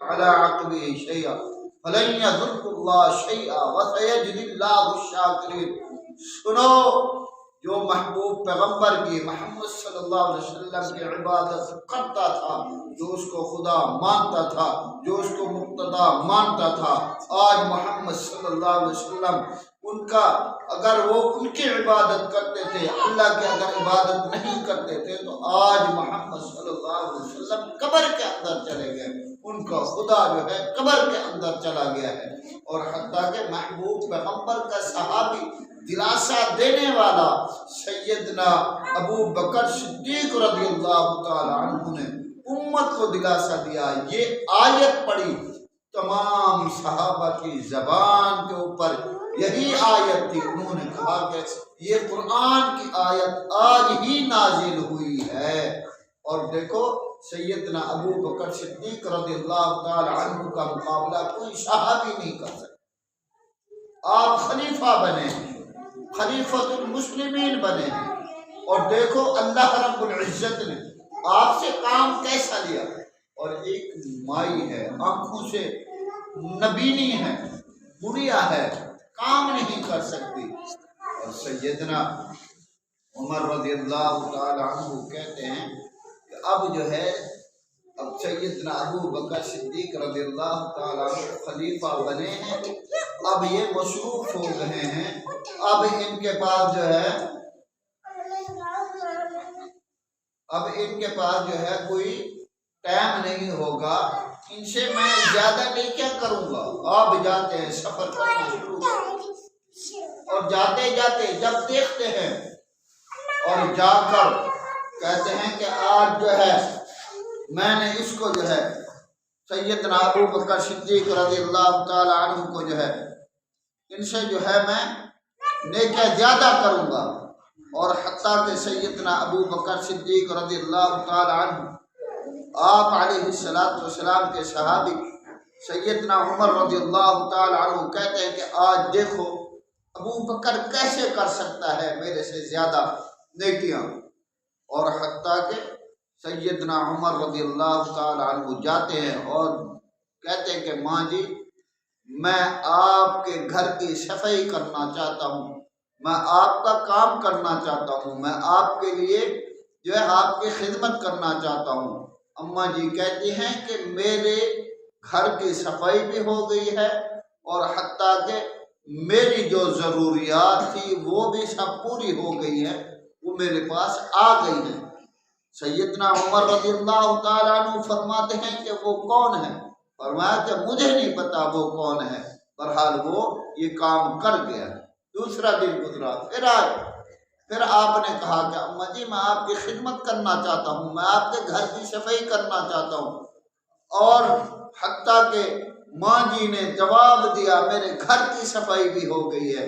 على عقبه شيئا فلن يضر الله شيئا وسيجزي الله الشاكرين۔ سنو، جو محبوب پیغمبر کی محمد صلی اللہ علیہ وسلم کی عبادت کرتا تھا، جو اس کو خدا مانتا تھا، جو اس کو مقتدا مانتا تھا، آج محمد صلی اللہ علیہ وسلم ان کا اگر وہ ان کی عبادت کرتے تھے، اللہ کی اگر عبادت نہیں کرتے تھے، تو آج محمد صلی اللہ علیہ وسلم قبر کے اندر چلے گئے، ان کا خدا جو ہے قبر کے اندر چلا گیا ہے۔ اور حتیٰ کہ محبوب پیغمبر کا صحابی، دلاسا دینے والا سیدنا ابو بکر صدیق رضی اللہ تعالی عنہ نے امت کو دلاسا دیا۔ یہ آیت پڑھی، تمام صحابہ کی زبان کے اوپر یہی آیت تھی، انہوں نے کہا کہ یہ قرآن کی آیت آج ہی نازل ہوئی ہے۔ اور دیکھو، سیدنا ابو بکر صدیق رضی اللہ تعالی عنہ کا مقابلہ کوئی صحابی نہیں کر سکتا۔ آپ خلیفہ بنے، خلیفۃ المسلمین بنے، اور دیکھو اللہ رب العزت نے آپ سے کام کیسا لیا۔ اور ایک مائی ہے، آنکھوں سے نبینی ہے، بڑھیا ہے، کام نہیں کر سکتی، اور سیدنا عمر رضی اللہ تعالی عنہ کہتے ہیں کہ اب جو ہے، اب سیدنا ابو بکر صدیق رضی اللہ تعالی عنہ خلیفہ بنے ہیں، اب یہ مصروف ہو گئے ہیں، اب ان کے پاس جو ہے کوئی ٹائم نہیں ہوگا، ان سے میں زیادہ نہیں کیا کروں گا۔ آپ جاتے ہیں، سفر کرنا شروع کرتے، اور جاتے جاتے جب دیکھتے ہیں اور جا کر کہتے ہیں کہ آج جو ہے میں نے اس کو جو ہے سیدنا ابو بکر صدیق رضی اللہ تعالی عنہ کو جو ہے ان سے جو ہے میں نیکیاں زیادہ کروں گا۔ اور حتیٰ کہ سیدنا ابو بکر صدیق رضی اللہ تعالی عنہ، آپ علیہ السلام کے صحابی سیدنا عمر رضی اللہ تعالی عنہ کہتے ہیں کہ آج دیکھو ابو بکر کیسے کر سکتا ہے میرے سے زیادہ نیکیاں۔ اور حتیٰ کہ سیدنا عمر رضی اللہ تعالی عنہ جاتے ہیں اور کہتے ہیں کہ ماں جی، میں آپ کے گھر کی صفائی کرنا چاہتا ہوں، میں آپ کا کام کرنا چاہتا ہوں، میں آپ کے لیے جو ہے آپ کی خدمت کرنا چاہتا ہوں۔ اماں جی کہتی ہیں کہ میرے گھر کی صفائی بھی ہو گئی ہے، اور حتیٰ کہ میری جو ضروریات تھی وہ بھی سب پوری ہو گئی ہے، وہ میرے پاس آ گئی ہیں۔ سیدنا عمر رضی اللہ تعالیٰ عنہ فرماتے ہیں کہ وہ کون ہے؟ فرمایا کہ مجھے نہیں پتا وہ کون ہے، بہرحال وہ یہ کام کر گیا۔ دوسرا دن گزرا، پھر آئے، پھر آپ نے کہا کہ اماں جی، میں آپ کی خدمت کرنا چاہتا ہوں، میں آپ کے گھر کی صفائی کرنا چاہتا ہوں۔ اور حتیٰ کہ ماں جی نے جواب دیا، میرے گھر کی صفائی بھی ہو گئی ہے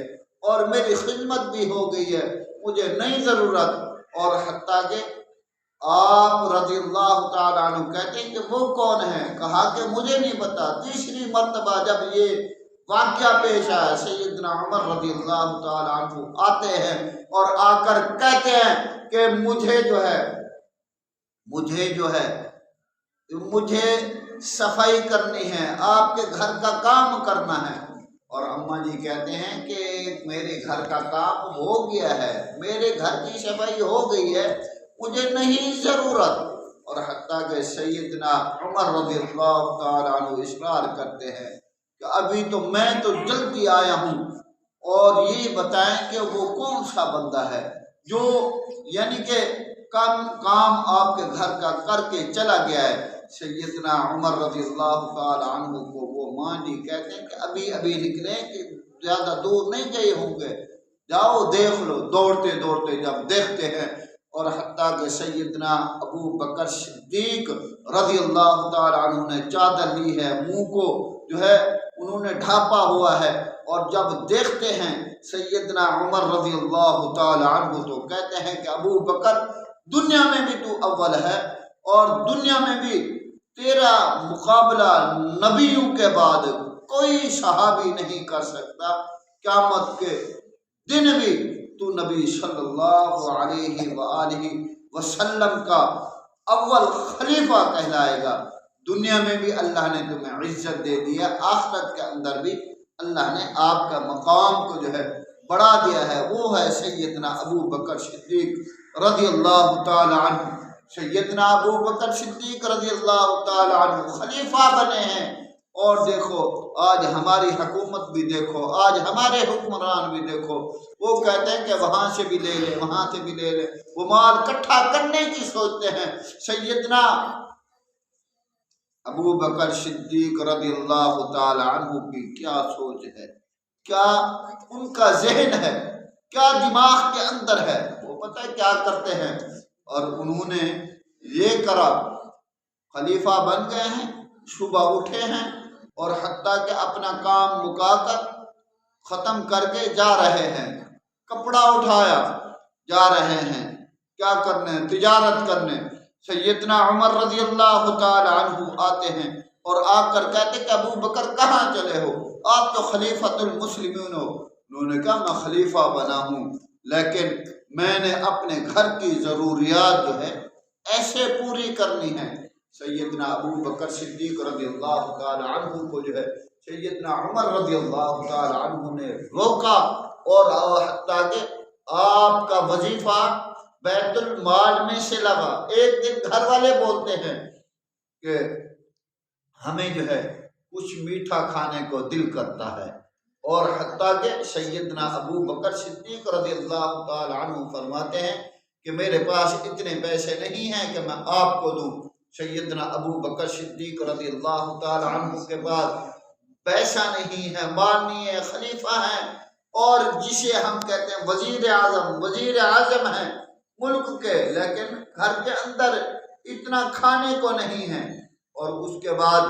اور میری خدمت بھی ہو گئی ہے، مجھے نہیں ضرورت۔ اور حتیٰ کہ آپ رضی اللہ تعالیٰ عنہ کہتے ہیں کہ وہ کون ہے؟ کہا کہ مجھے نہیں پتا۔ تیسری مرتبہ جب یہ واقعہ پیش آیا، سیدنا عمر رضی اللہ تعالیٰ عنہ آتے ہیں اور آ کر کہتے ہیں کہ مجھے صفائی کرنی ہے، آپ کے گھر کا کام کرنا ہے۔ اور اماں جی کہتے ہیں کہ میرے گھر کا کام ہو گیا ہے، میرے گھر کی صفائی ہو گئی ہے، مجھے نہیں ضرورت۔ اور حتیٰ کہ سیدنا عمر رضی اللہ تعالیٰ عنہ اصرار کرتے ہیں کہ ابھی تو میں تو جلدی آیا ہوں، اور یہ بتائیں کہ وہ کون سا بندہ ہے جو یعنی کہ کام آپ کے گھر کا کر کے چلا گیا ہے۔ سیدنا عمر رضی اللہ تعالی عنہ کو وہ ماں جی کہتے ہیں کہ ابھی نکلے، کہ زیادہ دور نہیں گئے ہوں گے، جاؤ دیکھ لو۔ دوڑتے دوڑتے جب دیکھتے ہیں، اور حتیٰ کہ سیدنا ابو بکر صدیق رضی اللہ تعالی عنہ نے چادر لی ہے، منہ کو جو ہے انہوں نے ڈھانپا ہوا ہے، اور جب دیکھتے ہیں سیدنا عمر رضی اللہ تعالی عنہ تو کہتے ہیں کہ ابو بکر، دنیا میں بھی تو اول ہے، اور دنیا میں بھی تیرا مقابلہ نبیوں کے بعد کوئی صحابی نہیں کر سکتا، قیامت کے دن بھی تو نبی صلی اللہ علیہ وآلہ وسلم کا اول خلیفہ کہلائے گا، دنیا میں بھی اللہ نے تمہیں عزت دے دیا، آخرت کے اندر بھی اللہ نے آپ کا مقام کو جو ہے بڑھا دیا ہے۔ وہ ہے سیدنا ابو بکر صدیق رضی اللہ تعالی عنہ۔ سیدنا ابو بکر صدیق رضی اللہ تعالی عنہ خلیفہ بنے ہیں، اور دیکھو آج ہماری حکومت بھی دیکھو، آج ہمارے حکمران بھی دیکھو، وہ کہتے ہیں کہ وہاں سے بھی لے لیں، وہاں سے بھی لے لیں، وہ مال اکٹھا کرنے کی سوچتے ہیں۔ سیدنا ابو بکر صدیق رضی اللہ تعالی عنہ کی کیا سوچ ہے، کیا ان کا ذہن ہے، کیا دماغ کے اندر ہے، وہ پتہ ہے کیا کرتے ہیں، اور انہوں نے یہ کرا، خلیفہ بن گئے ہیں، صبح اٹھے ہیں اور حتیٰ کہ اپنا کام مکا کر ختم کر کے جا رہے ہیں، کپڑا اٹھایا جا رہے ہیں، کیا کرنے، تجارت کرنے۔ سیدنا عمر رضی اللہ تعالی عنہ آتے ہیں اور آ کر کہتے کہ ابو بکر کہاں چلے ہو، آپ تو خلیفۃ المسلمین ہو۔ انہوں نے کہا میں خلیفہ بنا ہوں، لیکن میں نے اپنے گھر کی ضروریات جو ہے ایسے پوری کرنی ہے۔ سیدنا ابو بکر صدیق رضی اللہ تعالی عنہ کو جو ہے سیدنا عمر رضی اللہ تعالی عنہ نے روکا، اور حتیٰ کہ آپ کا وظیفہ بیت المال میں سے لگا۔ ایک دن گھر والے بولتے ہیں کہ ہمیں جو ہے کچھ میٹھا کھانے کو دل کرتا ہے، اور حتیٰ کہ سیدنا ابو بکر صدیق رضی اللہ تعالی عنہ فرماتے ہیں کہ میرے پاس اتنے پیسے نہیں ہیں کہ میں آپ کو دوں۔ سیدنا ابو بکر صدیق رضی اللہ تعالی عنہ کے پاس پیسہ نہیں ہے، مال نہیں ہے، خلیفہ ہیں، اور جسے ہم کہتے ہیں وزیر اعظم ہیں ملک کے، لیکن گھر کے اندر اتنا کھانے کو نہیں ہے۔ اور اس کے بعد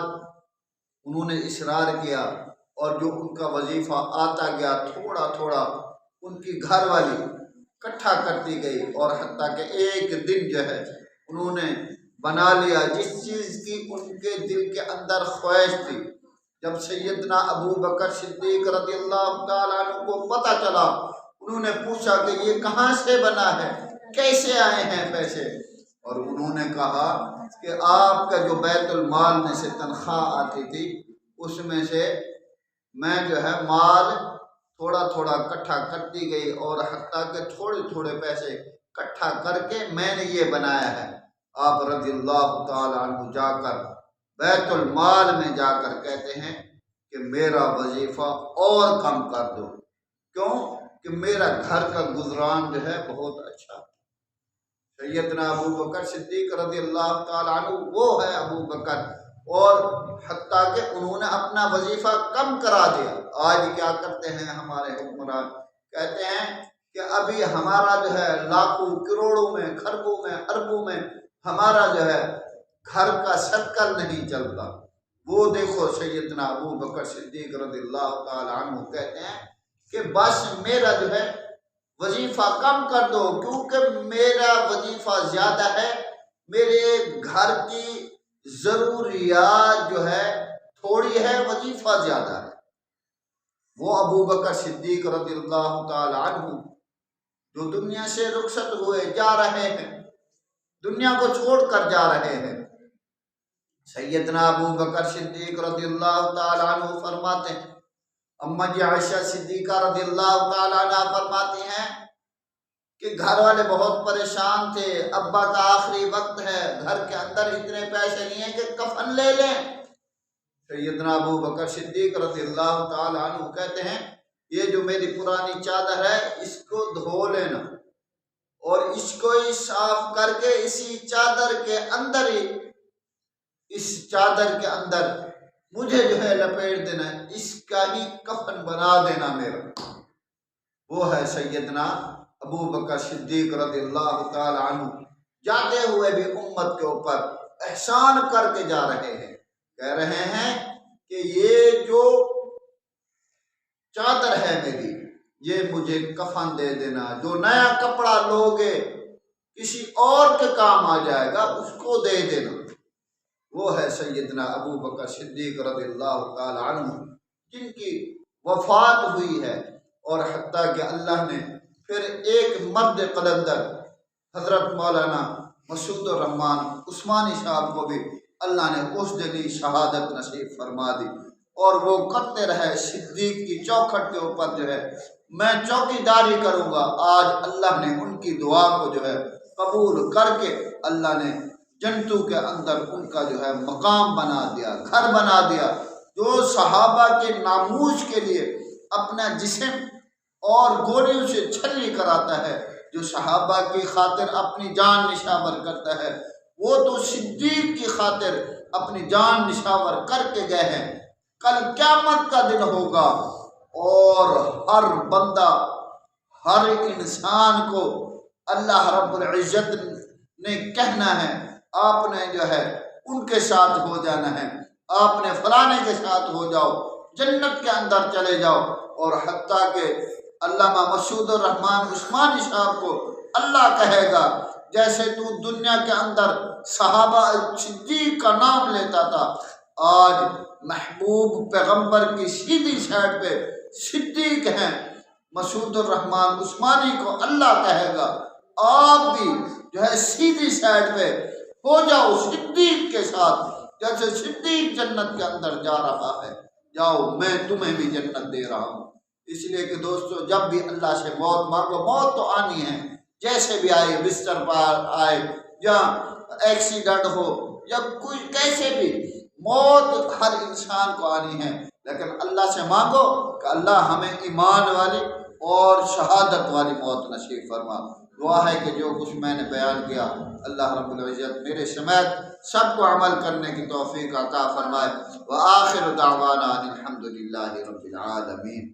انہوں نے اصرار کیا، اور جو ان کا وظیفہ آتا گیا تھوڑا تھوڑا ان کی گھر والی اکٹھا کرتی گئی، اور حتیٰ کہ ایک دن جو ہے انہوں نے بنا لیا جس چیز کی ان کے دل کے اندر خواہش تھی۔ جب سیدنا ابو بکر صدیق رضی اللہ تعالیٰ عنہ کو پتہ چلا، انہوں نے پوچھا کہ یہ کہاں سے بنا ہے، کیسے آئے ہیں پیسے، اور انہوں نے کہا کہ آپ کا جو بیت المال میں سے تنخواہ آتی تھی اس میں سے میں جو ہے مال تھوڑا تھوڑا اکٹھا کرتی گئی، اور حتیٰ کہ تھوڑے تھوڑے پیسے اکٹھا کر کے میں نے یہ بنایا ہے۔ آپ رضی اللہ تعالی عنہ جا کر بیت المال میں جا کر کہتے ہیں کہ میرا وظیفہ اور کم کر دو، کیوں کہ میرا گھر کا گزران جو ہے بہت اچھا۔ سیدنا ابو بکر صدیق رضی اللہ تعالی عنہ وہ ہے ابو بکر، اور حتیٰ کہ انہوں نے اپنا وظیفہ کم کرا دیا۔ آج کیا کرتے ہیں ہمارے حکمران، کہتے ہیں کہ ابھی ہمارا جو ہے لاکھوں کروڑوں میں خربوں میں اربوں میں ہمارا جو ہے گھر کا سرکل نہیں چلتا۔ وہ دیکھو سیدنا ابو بکر صدیق رضی اللہ تعالی عنہ کہتے ہیں کہ بس میرا جو ہے وظیفہ کم کر دو، کیونکہ میرا وظیفہ زیادہ ہے، میرے گھر کی ضروریات جو ہے تھوڑی ہے، وظیفہ زیادہ ہے۔ وہ ابو بکر صدیق رضی اللہ تعالی عنہ جو دنیا سے رخصت ہوئے جا رہے ہیں، دنیا کو چھوڑ کر جا رہے ہیں، سیدنا ابو بکر صدیق رضی اللہ تعالی عنہ فرماتے ہیں، اما جی عائشہ صدیقہ رضی اللہ تعالی عنہ فرماتی ہیں کہ گھر والے بہت پریشان تھے، ابا کا آخری وقت ہے، گھر کے اندر اتنے پیسے نہیں ہیں کہ کفن لے لیں۔ سیدنا ابو بکر صدیق رضی اللہ تعالی عنہ کہتے ہیں یہ جو میری پرانی چادر ہے اس کو دھو لینا، اور اس کو ہی صاف کر کے اسی چادر کے اندر ہی، اس چادر کے اندر مجھے جو ہے لپیٹ دینا، اس کا ہی کفن بنا دینا میرا۔ وہ ہے سیدنا ابو بکر صدیق رضی اللہ تعالی عنہ، جاتے ہوئے بھی امت کے اوپر احسان کر کے جا رہے ہیں، کہہ رہے ہیں کہ یہ جو چادر ہے میری یہ مجھے کفن دے دینا، جو نیا کپڑا لوگے کسی اور کے کام آ جائے گا اس کو دے دینا۔ وہ ہے سیدنا ابو بکر صدیق رضی اللہ تعالی عنہ جن کی وفات ہوئی ہے، اور حتیٰ کہ اللہ نے پھر ایک مرد قلندر حضرت مولانا مسعود الرحمان عثمانی صاحب کو بھی اللہ نے اس دن ہی شہادت نصیب فرما دی، اور وہ کرتے رہے صدیق کی چوکھٹ کے اوپر جو ہے میں چوکی داری کروں گا۔ آج اللہ نے ان کی دعا کو جو ہے قبول کر کے اللہ نے جنتو کے اندر ان کا جو ہے مقام بنا دیا، گھر بنا دیا۔ جو صحابہ کے ناموس کے لیے اپنا جسم اور گولیوں سے چھلی کراتا ہے، جو صحابہ کی خاطر اپنی جان نشاور کرتا ہے، وہ تو صدیق کی خاطر اپنی جان نشاور کر کے گئے ہیں۔ کل قیامت کا دن ہوگا اور ہر بندہ، ہر انسان کو اللہ رب العزت نے کہنا ہے آپ نے جو ہے ان کے ساتھ ہو جانا ہے، آپ نے فلانے کے ساتھ ہو جاؤ، جنت کے اندر چلے جاؤ۔ اور حتیٰ کہ علامہ مسعود الرحمن عثمانی صاحب کو اللہ کہے گا جیسے تو دنیا کے اندر صحابہ صدیق کا نام لیتا تھا، آج محبوب پیغمبر کی سیدھی سائڈ پہ صدیق ہیں مسعود الرحمن عثمانی کو اللہ کہے گا آپ بھی جو ہے سیدھی سائڈ پہ ہو جاؤ صدیق کے ساتھ، جیسے صدیق جنت کے اندر جا رہا ہے، جاؤ میں تمہیں بھی جنت دے رہا ہوں۔ اس لیے کہ دوستو جب بھی اللہ سے موت مانگو، موت تو آنی ہے، جیسے بھی آئے، بستر پر آئے یا ایکسیڈنٹ ہو یا کوئی کیسے بھی، موت ہر انسان کو آنی ہے، لیکن اللہ سے مانگو کہ اللہ ہمیں ایمان والی اور شہادت والی موت نصیب فرما۔ دعا ہے کہ جو کچھ میں نے بیان کیا اللہ رب العزت میرے سمیت سب کو عمل کرنے کی توفیق عطا فرمائے۔ وآخر دعوانا الحمدللہ رب العالمین۔